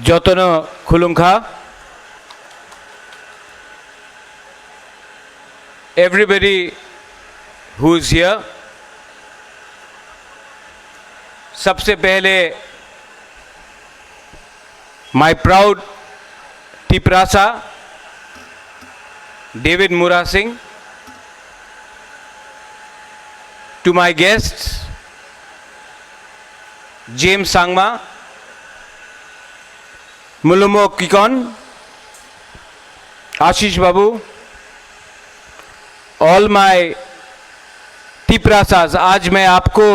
Jotono Khulungkha, everybody who is here, सबसे पहले my proud Tiprasa, David Mura Singh, to my guests, James Sangma, Mulumo Kikon, Ashish Babu, all my Tiprasas. आज मैं आपको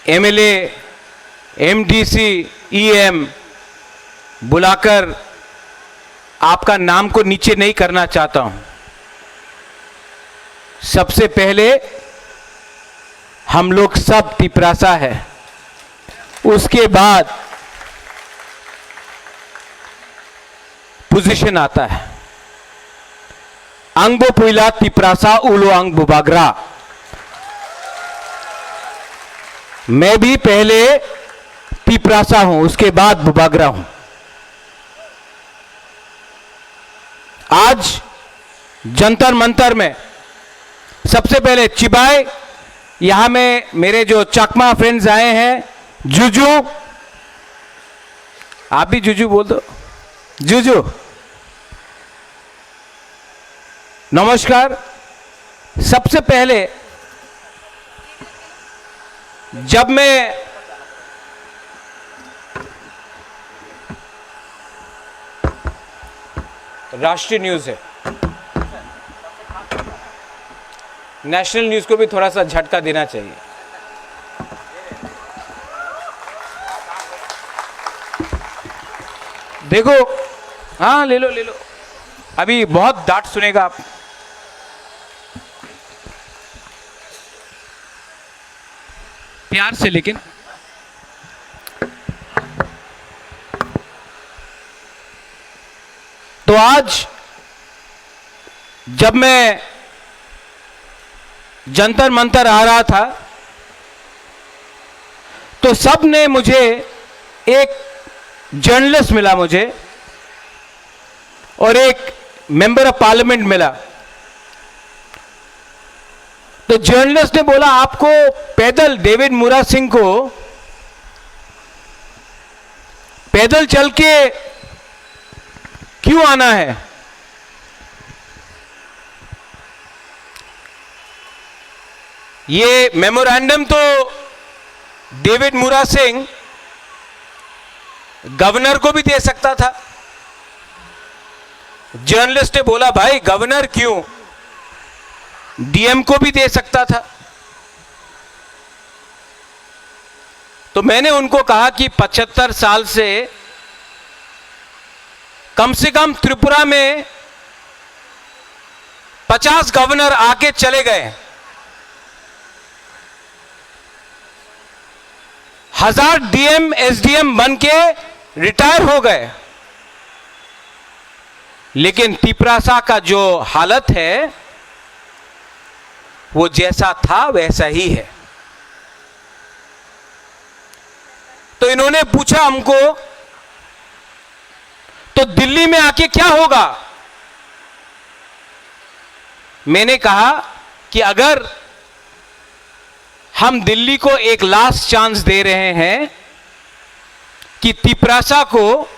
MLA, MDC, EM बुलाकर आपका नाम को नीचे नहीं करना चाहता हूं। सबसे पहले हम लोग सब तिपरासा है, उसके बाद पोजीशन आता है। अंगबो पुइला तिपरासा उलो अंग बुबागरा। मैं भी पहले तिपरासा हूं, उसके बाद बुबागरा हूं। आज जंतर मंतर में सबसे पहले चिबाई, यहां में मेरे जो चकमा फ्रेंड्स आए हैं, जुजू, आप भी जुजू बोल दो, जुजू, नमस्कार। सबसे पहले जब मैं राष्ट्रीय न्यूज है, नेशनल न्यूज को भी थोड़ा सा झटका देना चाहिए। देखो, हाँ ले लो ले लो, अभी बहुत डांट सुनेगा आप। प्यार से, लेकिन तो आज जब मैं जंतर मंतर आ रहा था तो सब ने मुझे, एक जर्नलिस्ट मिला मुझे और एक मेंबर ऑफ पार्लियामेंट मिला। तो जर्नलिस्ट ने बोला, आपको पैदल डेविड मुरा सिंह को पैदल चल के क्यों आना है? ये मेमोरेंडम तो डेविड मुरा सिंह गवर्नर को भी दे सकता था। जर्नलिस्ट ने बोला, भाई गवर्नर क्यों, डीएम को भी दे सकता था। तो मैंने उनको कहा कि 75 साल से कम त्रिपुरा में 50 गवर्नर आके चले गए, 1000 डीएम एसडीएम बन के रिटायर हो गए, लेकिन तिपरासा का जो हालत है वो जैसा था वैसा ही है। तो इन्होंने पूछा हमको, तो दिल्ली में आके क्या होगा? मैंने कहा कि अगर हम दिल्ली को एक लास्ट चांस दे रहे हैं कि तिपरासा को,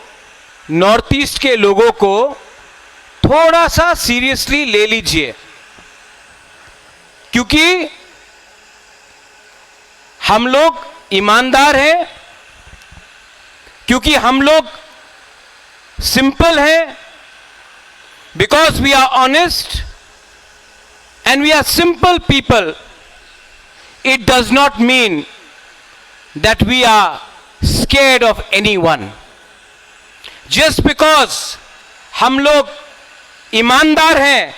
नॉर्थ ईस्ट के लोगों को थोड़ा सा सीरियसली ले लीजिए, क्योंकि हम लोग ईमानदार हैं, क्योंकि हम लोग सिंपल हैं, because we are honest and we are simple people. It does not mean that we are scared of anyone. Just because हम लोग ईमानदार हैं,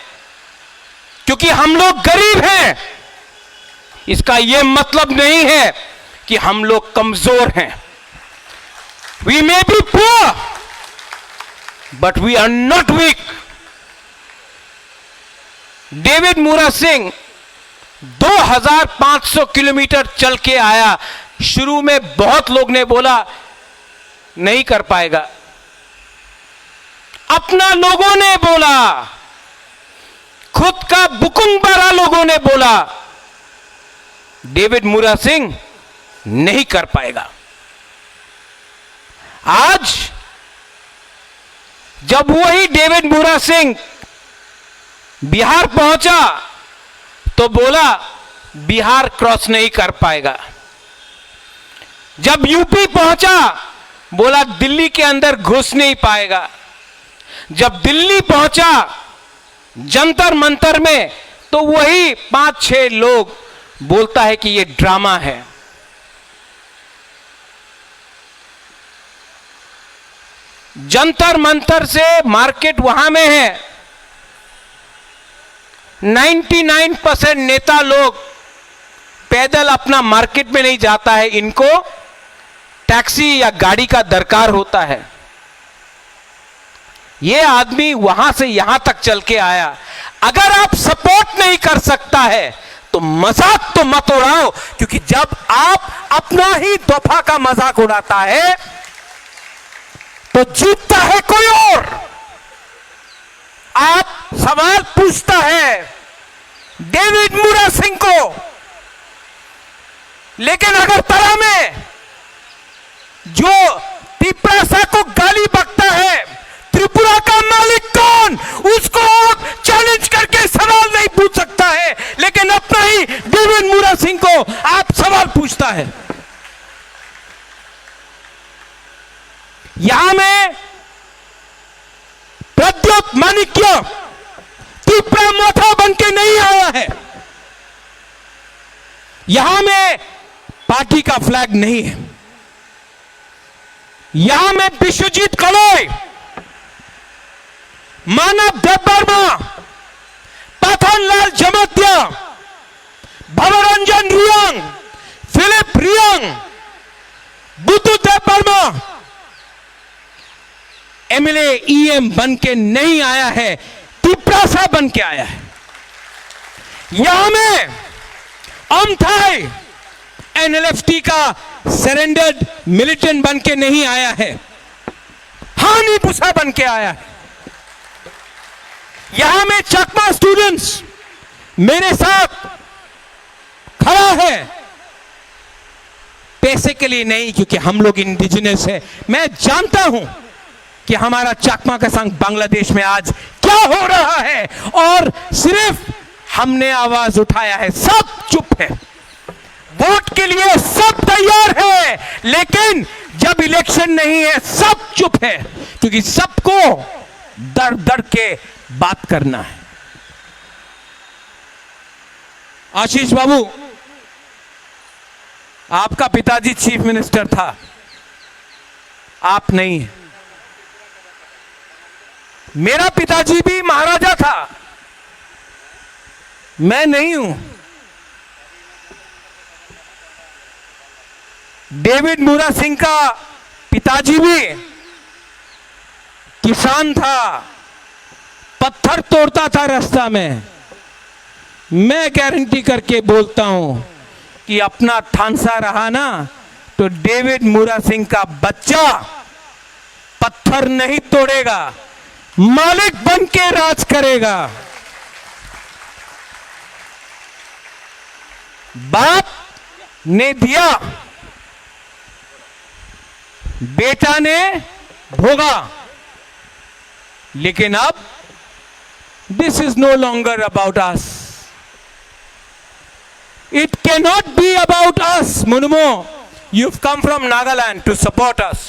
क्योंकि हम लोग गरीब हैं, इसका यह मतलब नहीं है कि हम लोग कमजोर हैं। We may be poor but we are not weak. David Mura Singh 2500 kilometre चल के आया। शुरू में बहुत लोग ने बोला नहीं कर पाएगा। अपना लोगों ने बोला, खुद का बुकुंबारा लोगों ने बोला, डेविड मुरा सिंह नहीं कर पाएगा। आज जब वही डेविड मुरा सिंह बिहार पहुंचा तो बोला बिहार क्रॉस नहीं कर पाएगा। जब यूपी पहुंचा बोला दिल्ली के अंदर घुस नहीं पाएगा। जब दिल्ली पहुंचा जंतर मंतर में तो वही 5-6 लोग बोलता है कि ये ड्रामा है। जंतर मंतर से मार्केट वहां में है। 99% नेता लोग पैदल अपना मार्केट में नहीं जाता है, इनको टैक्सी या गाड़ी का दरकार होता है। ये आदमी वहां से यहां तक चल के आया। अगर आप सपोर्ट नहीं कर सकता है तो मजाक तो मत उड़ाओ, क्योंकि जब आप अपना ही दफा का मजाक उड़ाता है तो जीतता है कोई और। आप सवाल पूछता है डेविड मुरा सिंह को, लेकिन अगर तरा में जो तिपरासा को गाली बकता है, त्रिपुरा का मालिक कौन, उसको आप चैलेंज करके सवाल नहीं पूछ सकता है, लेकिन अपना ही डेविड मुरा सिंह को आप सवाल पूछता है। यहां में प्रद्योत माणिक्य त्रिपुरा मोथा बन के नहीं आया है। यहां में पार्टी का फ्लैग नहीं है। यहां में विश्वजीत कलोई, मानव देववर्मा, पथनलाल जमातिया, भवरंजन रियांग, फिलिप रियांग, बुद्धू देववर्मा एमएलए ईएम बन के नहीं आया है, तिपरासा बन के आया है। यहां में अमथाई एनएलएफटी का सरेंडर्ड मिलिटेंट बन के नहीं आया है, हानी पुसा बन के आया है। यहां में चकमा स्टूडेंट्स मेरे साथ खड़ा है, पैसे के लिए नहीं, क्योंकि हम लोग इंडिजिनस है। मैं जानता हूं कि हमारा चकमा का संघ बांग्लादेश में आज क्या हो रहा है, और सिर्फ हमने आवाज उठाया है। सब चुप है, वोट के लिए सब तैयार है, लेकिन जब इलेक्शन नहीं है सब चुप है, क्योंकि सबको डर डर के बात करना है। आशीष बाबू, आपका पिताजी चीफ मिनिस्टर था, आप नहीं है। मेरा पिताजी भी महाराजा था, मैं नहीं हूं। डेविड मुरा सिंह का पिताजी भी किसान था, पत्थर तोड़ता था रास्ता में। मैं गारंटी करके बोलता हूं कि अपना थानसा रहा ना तो डेविड मुरा सिंह का बच्चा पत्थर नहीं तोड़ेगा, मालिक बन के राज करेगा। बाप ने दिया, बेटा ने भोगा, लेकिन अब this is no longer about us. It cannot be about us. Munmo, you've come from Nagaland to support us.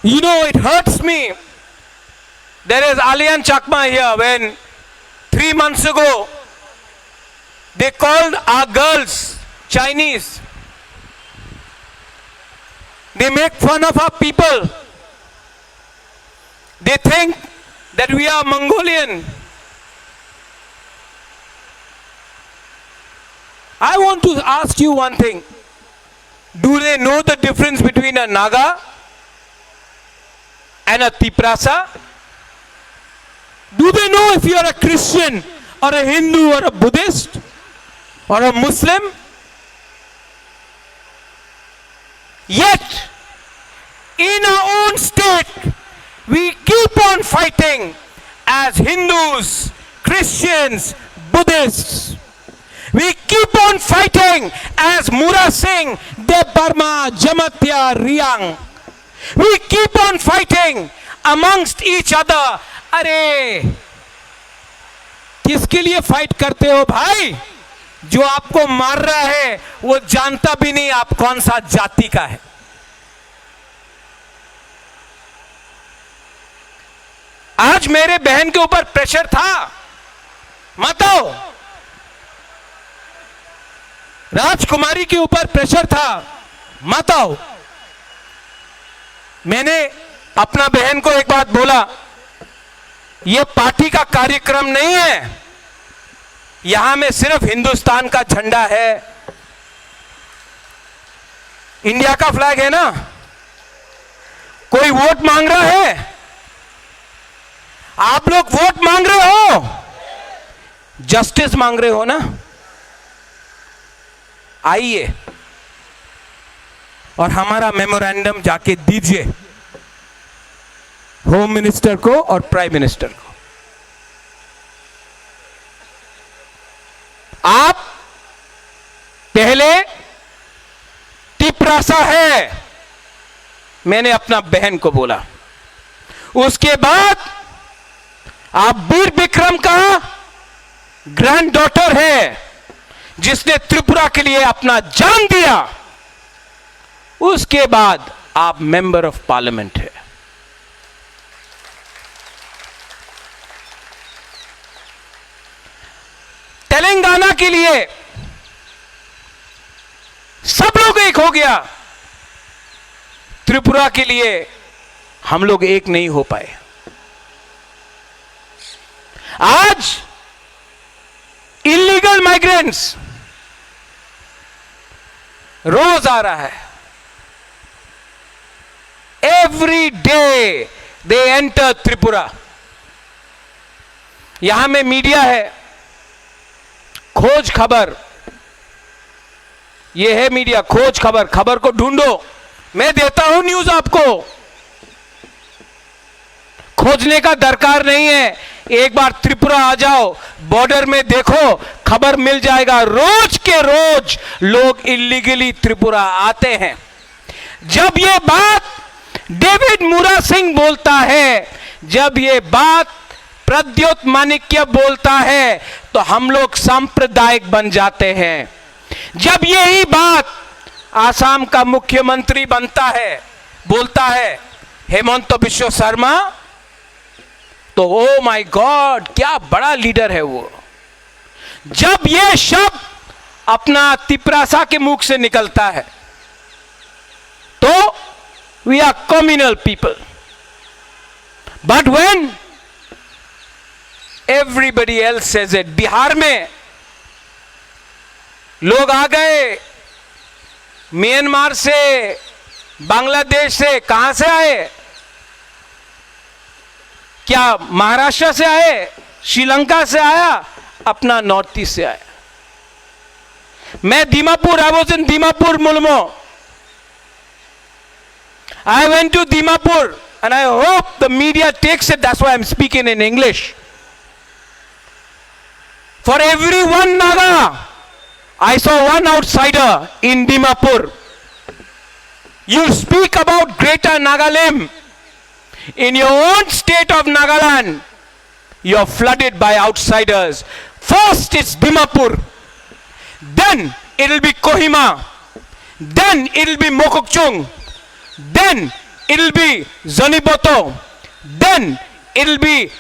You know, it hurts me. There is Alian Chakma here. When 3 months ago they called our girls Chinese, they make fun of our people. They think that we are Mongolian. I want to ask you one thing. Do they know the difference between a Naga and a Tiprasa? Do they know if you are a Christian or a Hindu or a Buddhist or a Muslim? Yet, in our own state, we keep on fighting as Hindus, Christians, Buddhists. We keep on fighting as Mura Singh, Dev Burma, Jamatya, Riang. We keep on fighting amongst each other. अरे किसके लिए fight करते हो भाई? जो आपको मार रहा है वो जानता भी नहीं आप कौन सा जाति का है। आज मेरे बहन के ऊपर प्रेशर था, मत आओ। राजकुमारी के ऊपर प्रेशर था, मत आओ। मैंने अपना बहन को एक बात बोला, यह पार्टी का कार्यक्रम नहीं है, यहां में सिर्फ हिंदुस्तान का झंडा है, इंडिया का फ्लैग है ना। कोई वोट मांग रहा है? आप लोग वोट मांग रहे हो, जस्टिस मांग रहे हो ना? आइए और हमारा मेमोरेंडम जाके दीजिए होम मिनिस्टर को और प्राइम मिनिस्टर को। आप पहले टिपरासा है, मैंने अपना बहन को बोला। उसके बाद आप वीर विक्रम का ग्रैंड डॉटर है, जिसने त्रिपुरा के लिए अपना जान दिया। उसके बाद आप मेंबर ऑफ पार्लियामेंट है। तेलंगाना के लिए सब लोग एक हो गया, त्रिपुरा के लिए हम लोग एक नहीं हो पाए। आज इलीगल माइग्रेंट्स रोज आ रहा है। Every day they enter Tripura. यहां में मीडिया है, खोज खबर, यह है मीडिया, खोज खबर, खबर को ढूंढो। मैं देता हूं न्यूज आपको, खोजने का दरकार नहीं है। एक बार त्रिपुरा आ जाओ, बॉर्डर में देखो, खबर मिल जाएगा। रोज के रोज लोग इलीगली त्रिपुरा आते हैं। जब ये बात डेविड मुरा सिंह बोलता है, जब ये बात प्रद्योत माणिक्य बोलता है, तो हम लोग सांप्रदायिक बन जाते हैं। जब यही बात आसाम का मुख्यमंत्री बनता है, बोलता है हेमंत बिश्व शर्मा, तो ओ माय गॉड, क्या बड़ा लीडर है वो। जब ये शब्द अपना तिपरासा के मुख से निकलता है, तो we are communal people. But when everybody else says it, Bihar में लोग आ गए, म्यांमार से, बांग्लादेश से, कहां से आए? क्या महाराष्ट्र से आए, श्रीलंका से आया, अपना नॉर्थ ईस्ट से आया। मैं Dimapur, I was in Dimapur Mulmo, I went to Dimapur and I hope the media takes it, that's why I'm speaking in English. For every one Naga, I saw one outsider in Dimapur. You speak about Greater Nagaland. In your own state of Nagaland, you're flooded by outsiders. First it's Dimapur, then it'll be Kohima, then it'll be Mokokchung, then it'll be Zoniboto, then it'll be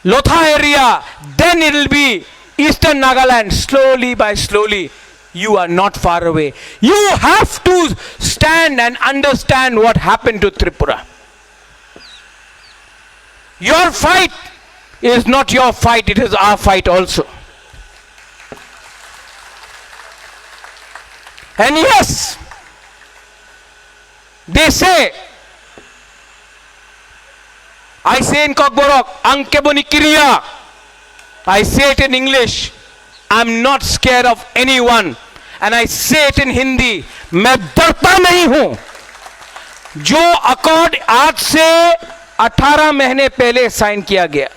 Lotha area, then it'll be Eastern Nagaland. Slowly by slowly, you are not far away. You have to stand and understand what happened to Tripura. Your fight is not your fight, it is our fight also. And yes, they say, I say in Kokborok, Ankeboni Kiriya. I say it in English. I'm not scared of anyone. And I say it in Hindi. मैं डरता नहीं हूं। जो accord आज से 18 महीने पहले sign किया गया,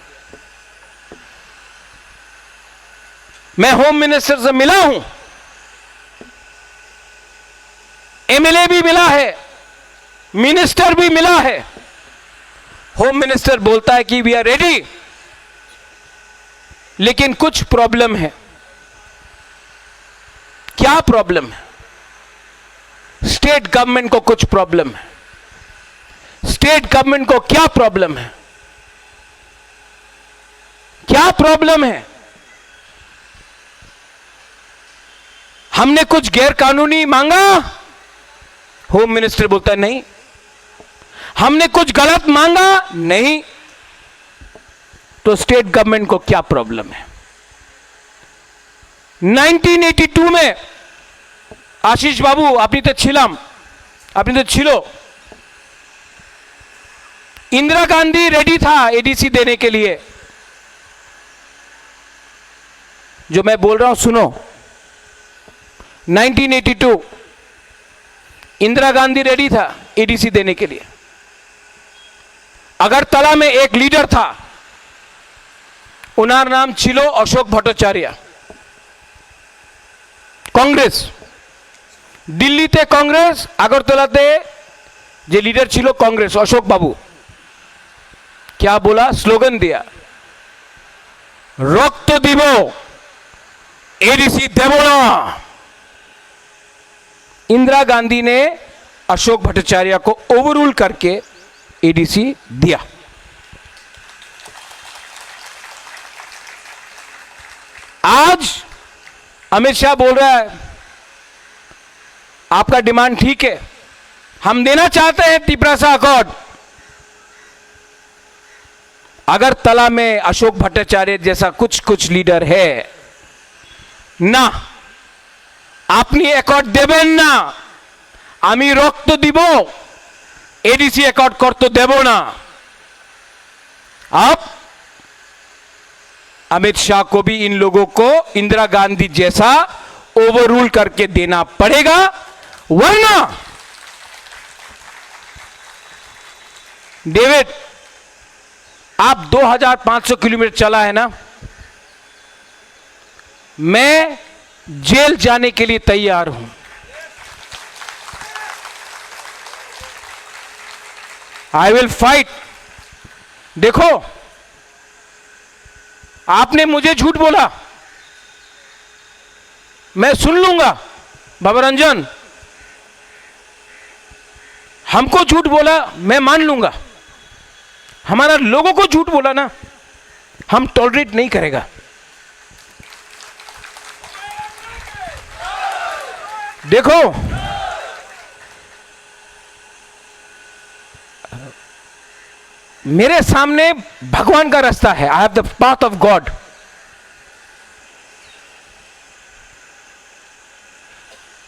मैं होम मिनिस्टर से मिला हूं, एमएलए भी मिला है, मिनिस्टर भी मिला है। होम मिनिस्टर बोलता है कि वी आर रेडी, लेकिन कुछ प्रॉब्लम है। क्या प्रॉब्लम है? स्टेट गवर्नमेंट को कुछ प्रॉब्लम है। स्टेट गवर्नमेंट को क्या प्रॉब्लम है? क्या प्रॉब्लम है? हमने कुछ गैर कानूनी मांगा? होम मिनिस्टर बोलता है नहीं। हमने कुछ गलत मांगा? नहीं। तो स्टेट गवर्नमेंट को क्या प्रॉब्लम है? 1982 में आशीष बाबू अपनी तो छिलम, अपनी तो छिलो, इंदिरा गांधी रेडी था एडीसी देने के लिए। जो मैं बोल रहा हूं सुनो, 1982 इंदिरा गांधी रेडी था एडीसी देने के लिए। अगरतला में एक लीडर था, उनार नाम छिलो अशोक भट्टाचार्य, कांग्रेस। दिल्ली ते कांग्रेस, अगरतलाते जे लीडर छिलो कांग्रेस अशोक बाबू। क्या बोला? स्लोगन दिया, रक्त दिबो एडीसी देबो ना। इंदिरा गांधी ने अशोक भट्टाचार्य को ओवररूल करके एडीसी दिया। आज अमित शाह बोल रहा है आपका डिमांड ठीक है, हम देना चाहते हैं तिपरासा अकॉर्ड। अगरतला में अशोक भट्टाचार्य जैसा कुछ कुछ लीडर है ना, আপনি অ্যাকর্ড দেবেন না, আমি রক্ত দিব, एडीसी অ্যাকর্ড করতে দেব না। अब अमित शाह को भी इन लोगों को इंदिरा गांधी जैसा ओवररूल करके देना पड़ेगा, वरना डेविड आप 2500 किलोमीटर चला है ना, मैं जेल जाने के लिए तैयार हूं। I will fight. देखो, आपने मुझे झूठ बोला, मैं सुन लूंगा। बाबा रंजन, हमको झूठ बोला मैं मान लूंगा, हमारा लोगों को झूठ बोला ना, हम टॉलरेट नहीं करेगा। देखो, मेरे सामने भगवान का रास्ता है। I have the path of God.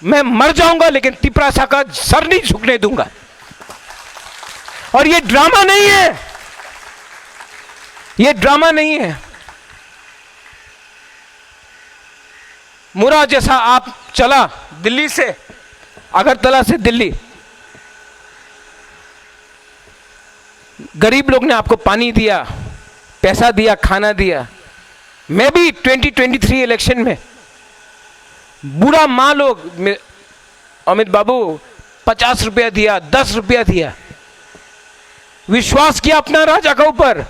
मैं मर जाऊंगा लेकिन तिपरासा का सर नहीं झुकने दूंगा। और ये ड्रामा नहीं है, ये ड्रामा नहीं है। मुरा जैसा आप चला दिल्ली से, अगरतला से दिल्ली, गरीब लोग ने आपको पानी दिया, पैसा दिया, खाना दिया। मैं भी 2023 इलेक्शन में बुरा माँ लोग, अमित बाबू 50 रुपया दिया, 10 रुपया दिया, विश्वास किया अपना राजा के ऊपर,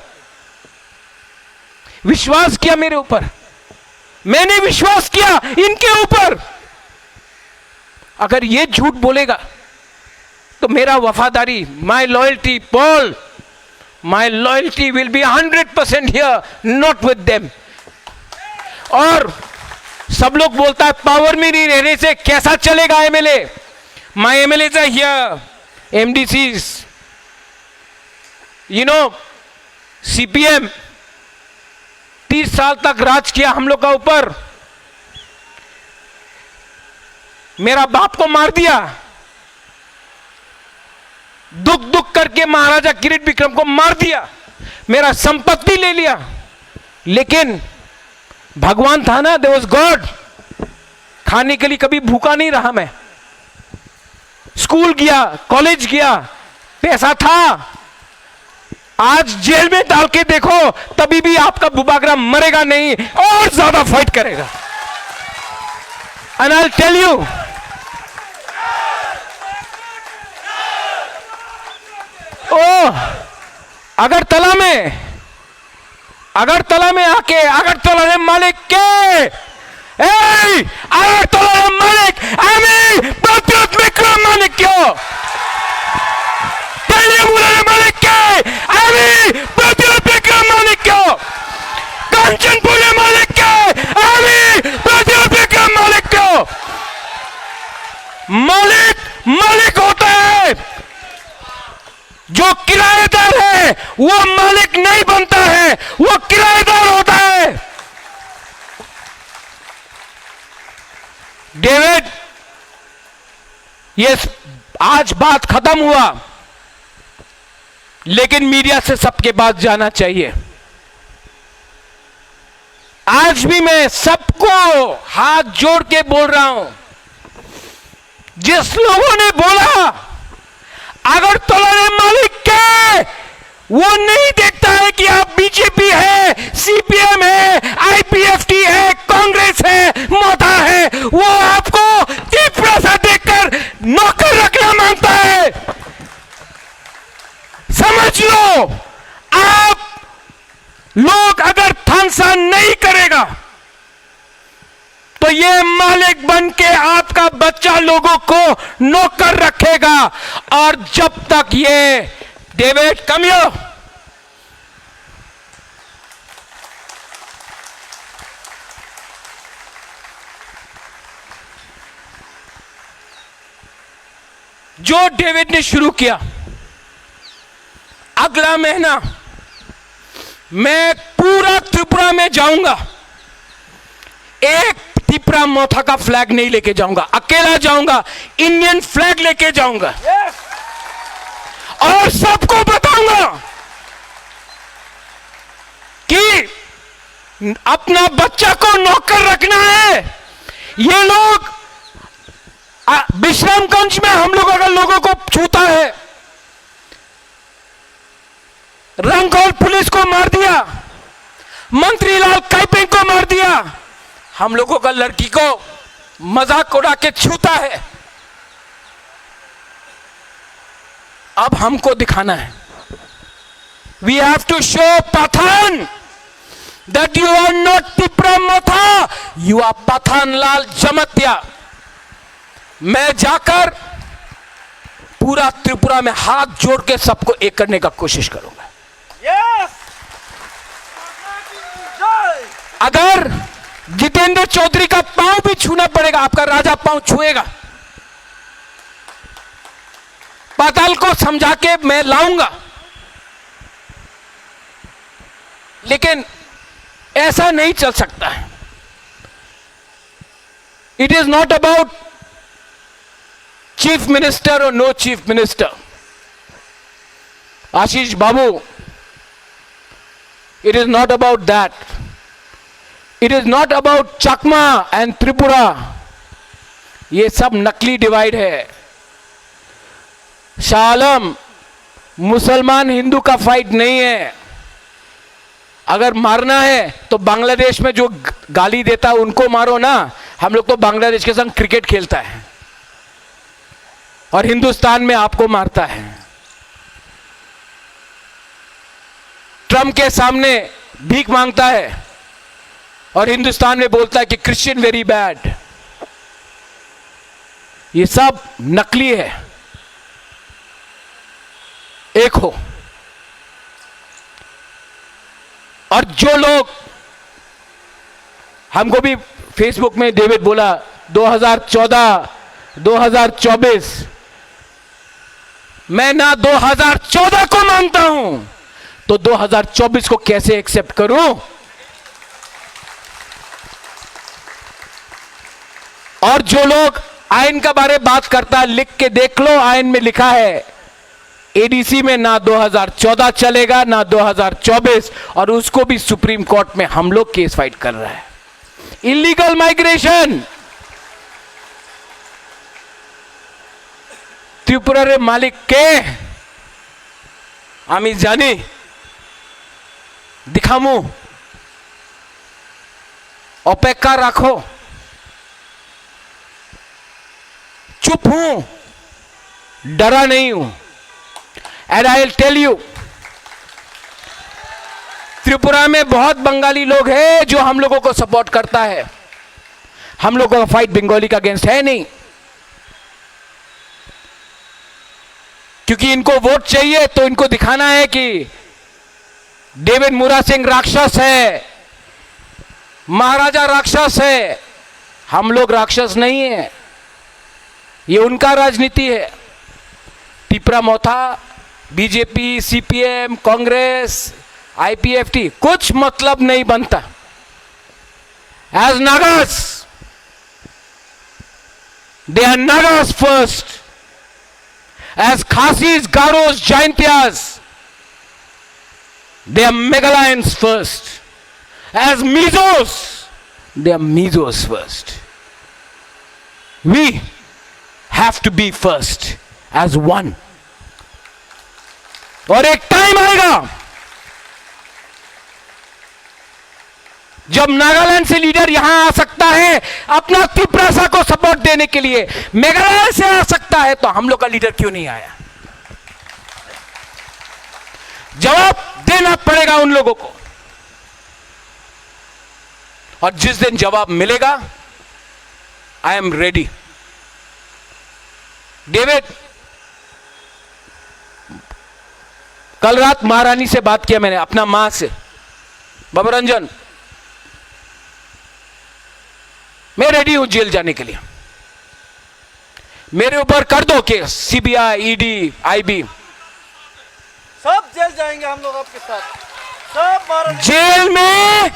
विश्वास किया मेरे ऊपर, मैंने विश्वास किया इनके ऊपर। अगर ये झूठ बोलेगा तो मेरा वफादारी, माई loyalty, Paul, my loyalty will be 100% here, not with them. और सब लोग बोलता है पावर में नहीं रहने से कैसा चलेगा MLA. My MLA are here, MDCs, you know, CPM 30 साल तक राज किया हम लोग का ऊपर, मेरा बाप को मार दिया, दुख दुख करके महाराजा किरीट विक्रम को मार दिया, मेरा संपत्ति ले लिया, लेकिन भगवान था ना, देयर वाज गॉड। खाने के लिए कभी भूखा नहीं रहा मैं। स्कूल गया, कॉलेज गया, पैसा था, आज जेल में डाल के देखो तभी भी आपका बुबागरा मरेगा नहीं और ज्यादा फाइट करेगा। And I will tell you, Agartala में आके अगरतला मालिक के अगरतला मालिक আমি প্রতিরোধ বিক্রম মালিক क्यों मालिक के আমি প্রতিরোধ বিক্রম মালিক क्यों कांचनपुर मालिक के আমি প্রতিরোধ বিক্রम मालिक क्यों मालिक होता है, जो किराएदार है वो मालिक नहीं बनता है, वो किराएदार होता है। डेविड, ये आज बात खत्म हुआ, लेकिन मीडिया से सबके पास जाना चाहिए। आज भी मैं सबको हाथ जोड़ के बोल रहा हूं, जिस लोगों ने बोला अगरतला मालिक के, वो नहीं देखता है कि आप बीजेपी है, सीपीएम है, आईपीएफटी है, कांग्रेस है, मोटा है, वो आपको तीव्र सा देखकर नौकर रखना मांगता है। समझ लो, आप लोग अगर थानसा नहीं करेगा तो ये मालिक बन के आपका बच्चा लोगों को नौकर रखेगा, और जब तक ये डेविड कमियो जो डेविड ने शुरू किया, अगला महीना मैं पूरा त्रिपुरा में जाऊंगा, एक त्रिपुरा मोथा का फ्लैग नहीं लेके जाऊंगा, अकेला जाऊंगा, इंडियन फ्लैग लेके जाऊंगा। और सबको बताऊंगा कि अपना बच्चा को नौकर रखना है। ये लोग विश्रामगंज में हम लोग अगर लोगों को छूता है, रंगौल पुलिस को मार दिया, मंत्री लाल काइपिंग को मार दिया, हम लोगों का लड़की को मजाक उड़ा के छूता है। अब हमको दिखाना है, we have to show Pathan that you are not Tripura Motha, you are Pathan Lal Jamatia. मैं जाकर पूरा त्रिपुरा में हाथ जोड़ के सबको एक करने का कोशिश करूंगा। अगर जितेंद्र चौधरी का पांव भी छूना पड़ेगा, आपका राजा पांव छुएगा, पाताल को समझा के मैं लाऊंगा। लेकिन ऐसा नहीं चल सकता है। It is not about chief minister or no chief minister. Ashish babu, it is not about that. It is not about Chakma and Tripura. ये सब नकली डिवाइड है। शाह आलम, मुसलमान हिंदू का फाइट नहीं है। अगर मारना है तो बांग्लादेश में जो गाली देता है उनको मारो ना। हम लोग तो बांग्लादेश के संग क्रिकेट खेलता है और हिंदुस्तान में आपको मारता है। ट्रम्प के सामने भीख मांगता है और हिंदुस्तान में बोलता है कि क्रिश्चियन वेरी बैड। ये सब नकली है। एक हो। और जो लोग, हमको भी फेसबुक में डेविड बोला 2014, 2024, मैं ना 2014 को मानता हूं तो 2024 को कैसे एक्सेप्ट करूं। और जो लोग आयन का बारे बात करता है, लिख के देख लो, आयन में लिखा है एडीसी में ना 2014 चलेगा ना 2024, और उसको भी सुप्रीम कोर्ट में हम लोग केस फाइट कर रहा है। इलीगल माइग्रेशन, ত্রিপুরার মালিক কে আমি জানি, दिखामू, अपेक्षा रखो, चुप हूं, डरा नहीं हूं। And I will tell you, Tripura में बहुत बंगाली लोग हैं जो हम लोगों को सपोर्ट करता है। हम लोगों का फाइट बंगाली का अगेंस्ट है नहीं, क्योंकि इनको वोट चाहिए तो इनको दिखाना है कि डेविड मुरा सिंह राक्षस है, महाराजा राक्षस है। हम लोग राक्षस नहीं है, ये उनका राजनीति है। Tipra Motha, BJP, CPM, Congress, IPFT कुछ मतलब नहीं बनता। As Nagas, they are Nagas first. As Khasis, Garos, Jaintias, they are Meghalayans first. As Mizos, they are Mizos first. We have to be first as one. और एक टाइम आएगा जब नागालैंड से लीडर यहां आ सकता है अपना त्रिपुरा को सपोर्ट देने के लिए, मेघालय से आ सकता है, तो हम लोग का लीडर क्यों नहीं आया? जवाब देना पड़ेगा उन लोगों को। और जिस दिन जवाब मिलेगा, आई एम रेडी। डेविड, कल रात महारानी से बात किया मैंने, अपना मां से, बाबूरंजन मैं रेडी हूं जेल जाने के लिए, मेरे ऊपर कर दो केस, सीबीआई, ईडी, आईबी, सब जेल जाएंगे हम लोग आपके साथ। सब जेल में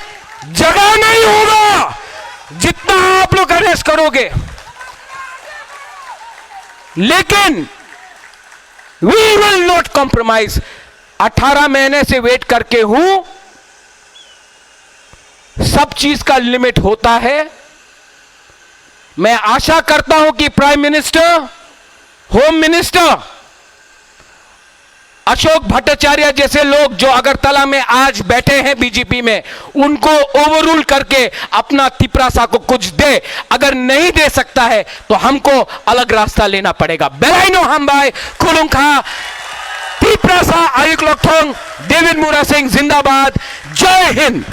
जगह नहीं होगा जितना आप लोग अरेस्ट करोगे, लेकिन वी विल नॉट कॉम्प्रोमाइज। 18 महीने से वेट करके हूं, सब चीज का लिमिट होता है। मैं आशा करता हूं कि prime minister, home minister Ashok Bhattacharya जैसे लोग जो अगरतला में आज बैठे हैं बीजेपी में, उनको ओवररूल करके अपना त्रिपुरा को कुछ दे। अगर नहीं दे सकता है तो हमको अलग रास्ता लेना पड़ेगा। बेलाइनो हम भाई खुलुंखा त्रिपुरा आयुक लोकथोंग, डेविड मुरा सिंह जिंदाबाद, जय हिंद।